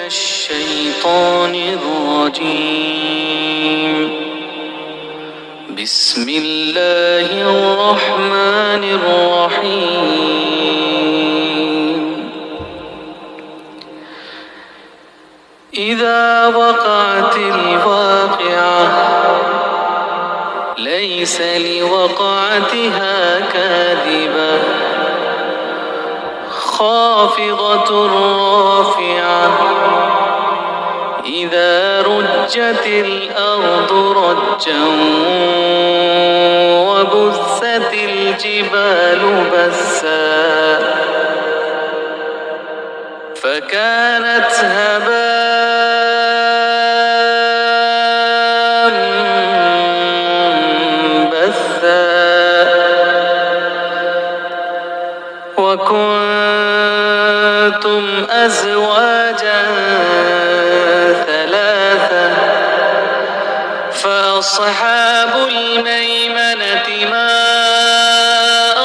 الشيطان الرجيم. بسم الله الرحمن الرحيم. إذا وقعت الواقعة ليس لوقعتها كاذبة خافضة رافعة إذا رجت الأرض رجا وبثت الجبال بثا فكانت هباء بثا وكنتم أزواجا ثلاثة فأصحاب الميمنة ما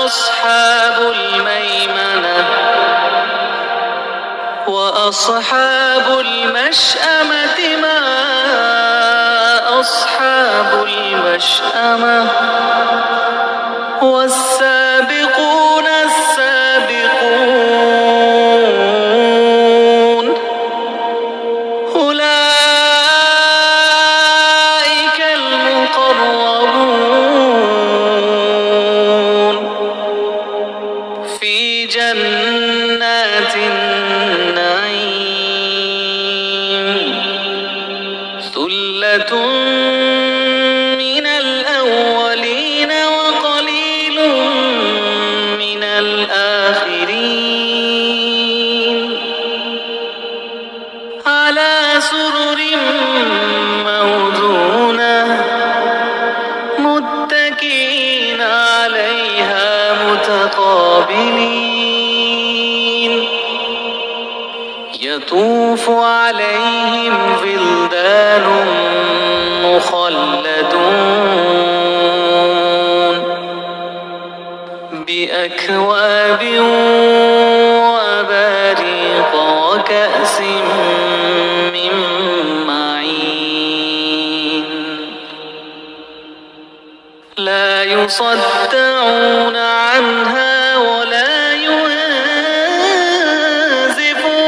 أصحاب الميمنة وأصحاب المشأمة ما أصحاب المشأمة والسابقون السابقون أولئك المقربون في جنات النعيم ثلة من الأولين وقليل من الآخرين على سرر موضونة متكئين عليها متقابلين يطوف عليهم ولدان مخلدون بأكواب وأباريق وكأس من معين لا يصدعون عنها ولا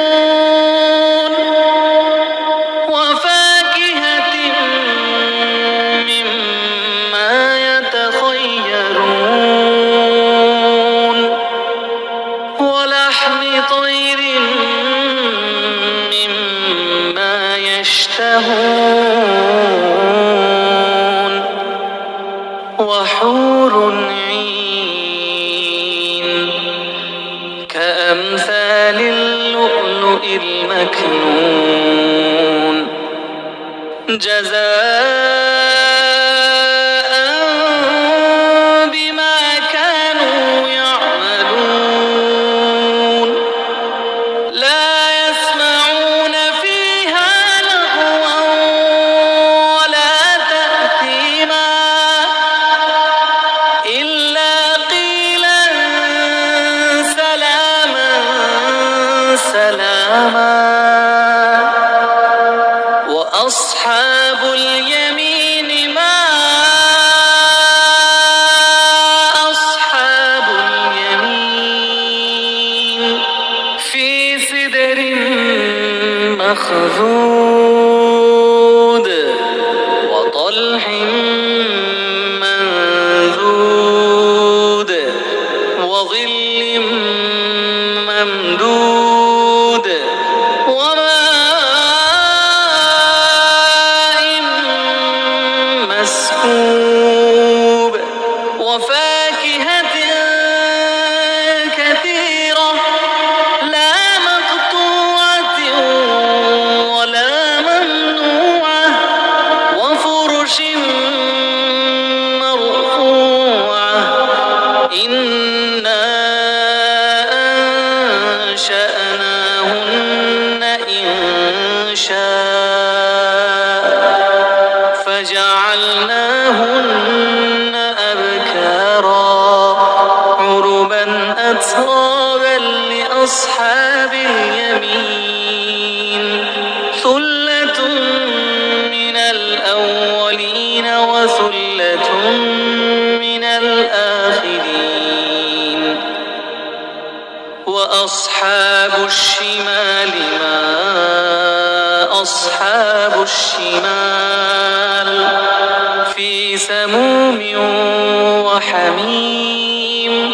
ينزفون وفاكهة مما يتخيرون ولحم طير مما يشتهون وحور عين كأمثال اللؤلؤ المكنون جزاء بما كانوا يعملون لا يسمعون فيها لغوا ولا تأثيما إلا قيلا سلاما سلاما وأصحاب اليمين ما أصحاب اليمين في سدر مخضود وطلح منضود وظل ممدود وماء مسكوب وفاكهة كثيرة لا مقطوعة ولا ممنوعة وفرش مرفوعة إنا أنشأناهن إنشاء فجعلناهن أبكارا عربا أترابا لأصحاب اليمين وأصحاب الشمال ما أصحاب الشمال في سموم وحميم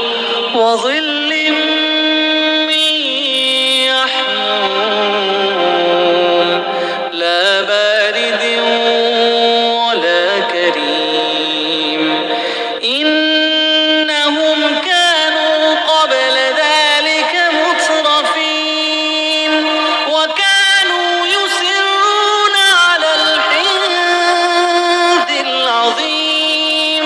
وظل من يحموم لا بارد ولا كريم إنهم كانوا قبل ذلك مترفين وكانوا يصرون على الحنث العظيم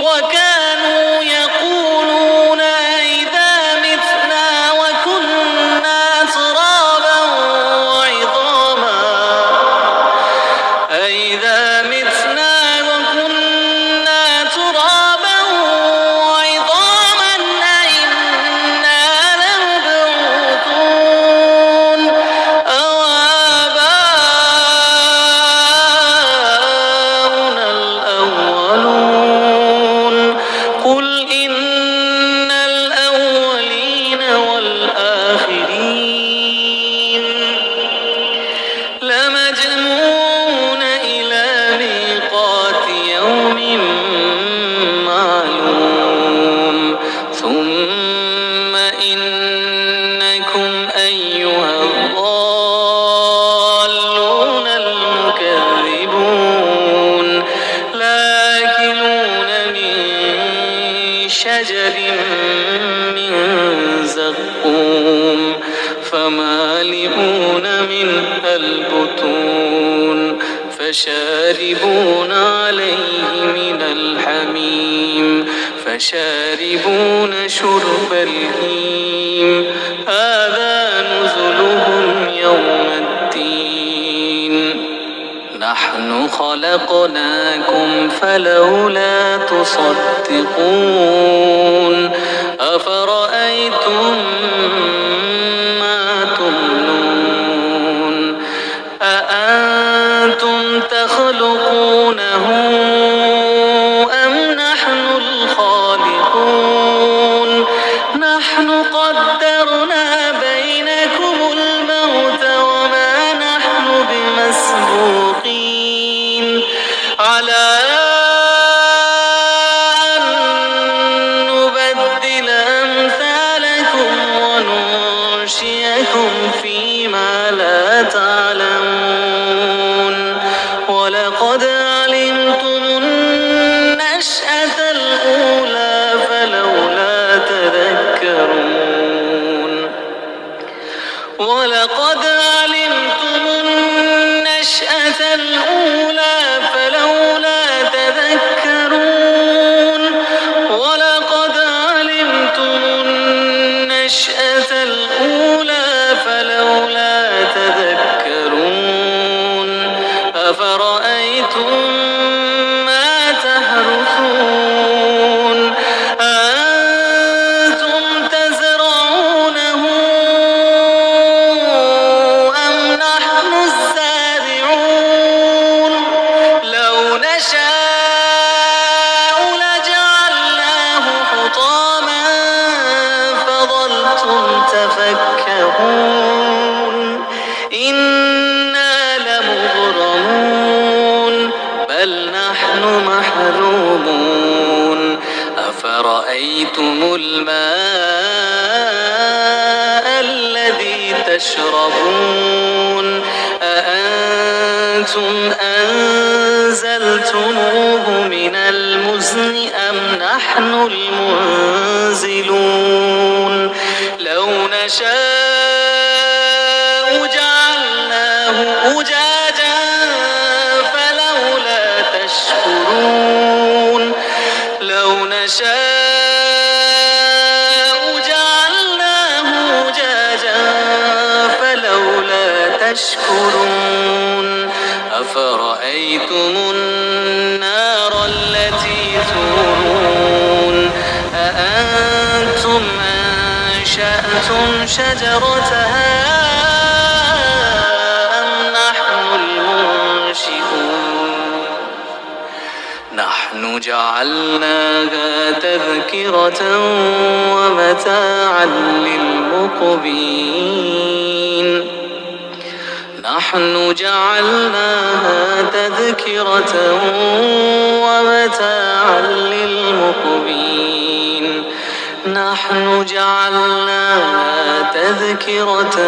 وكانوا يقولون أئذا متنا وكنا ترابا وعظاما أئذا متنا وكنا ترابا وعظاما أئنا لمبعوثون أو آباؤنا الأولون قل إن الأولين والآخرين لمجموعون إلى ميقات يوم معلوم ثم إنكم أيها الضالون المكذبون لآكلون من شجر من زقوم فمالئون منها البطون فشاربون عليه من الحميم فشاربون شرب الهيم هذا نزلهم يوم الدين نحن خلقناكم فلولا تصدقون أفرأيتم ما تمنون أأنتم تخلقونه أم نحن الخالقون نحن قدرنا بينكم الموت وما نحن بمسبوقين على أن نبدل أمثالكم وننشئكم فيما لا تعلمون ولقد علمتم النشأة الأولى فلولا تذكرون ولقد علمتم النشأة الأولى فلولا تذكرون ولقد علمتم النشأة الأولى فلولا تذكرون أفرأيتم ما تحرثون أأنتم تزرعونه أم نحن الزارعون لو نشاء لجعلناه حطاما فظلتم تفكهون إنا لمغرمون بل نحن محرومون أفرأيتم الماء الذي تشربون أأنتم أنزلتموه من المزن أم نحن المنزلون لو نشاء جعلناه أجاجا فلولا تشكرون لو نشاء جعلناه أجاجا فلولا تشكرون أفرأيتم النار التي تورون أأنتم أنشأتم شجرتها أم نحن المنشئون نحن جعلناها تذكرة ومتاعا للمقوين نحن جعلناها تذكرة ومتاعا للمقوين نحن جعلناها تذكرة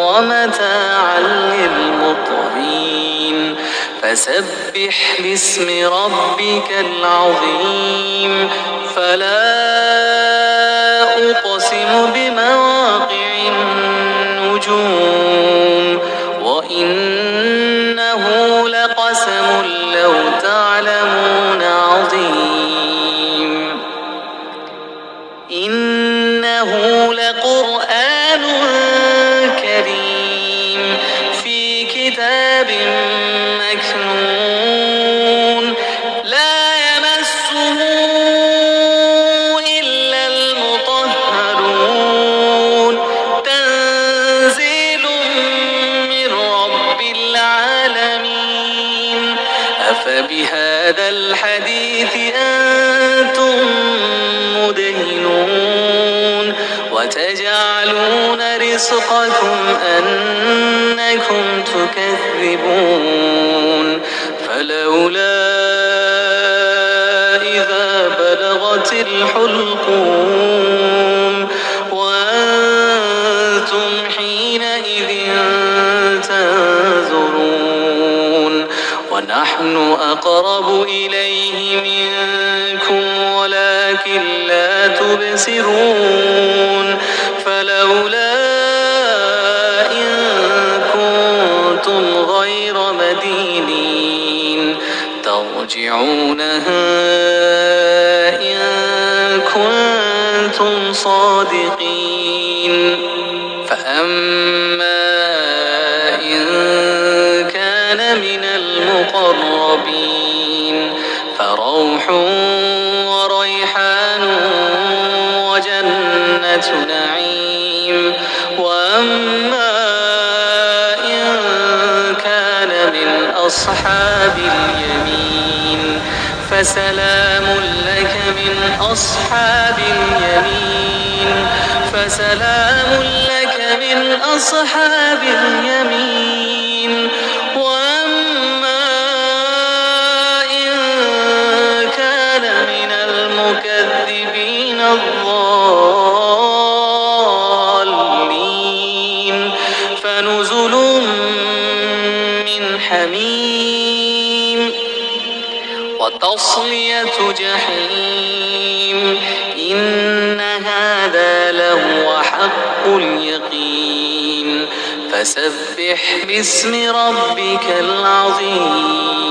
ومتاعا للمقوين فسبح باسم ربك العظيم فلا أقسم بمواقع النجوم وإنه لقسم لو تعلمون عظيم إنه لقرآن كريم في كتاب مكنون لا يمسه إلا المطهرون تنزيل من رب العالمين أفبهذا الحديث أنتم مدهنون وتجعلون رزقكم أنكم تكذبون فلولا إذا بلغت الحلقوم وأنتم حينئذ تنظرون ونحن أقرب إليه منكم ولكن لا تبصرون فلولا إن كنتم غير مدينين ترجعونها إن كنتم صادقين فأما إن كان من المقربين فروح وريحان وجنة نعيم وأما إن كان من أصحاب اليمين فسلام لك من أصحاب اليمين فسلام لك من أصحاب اليمين وأما إن كان من المكذبين الضالين فنزل من حميم وتصلية جحيم إن هذا لهو حق اليقين فسبح باسم ربك العظيم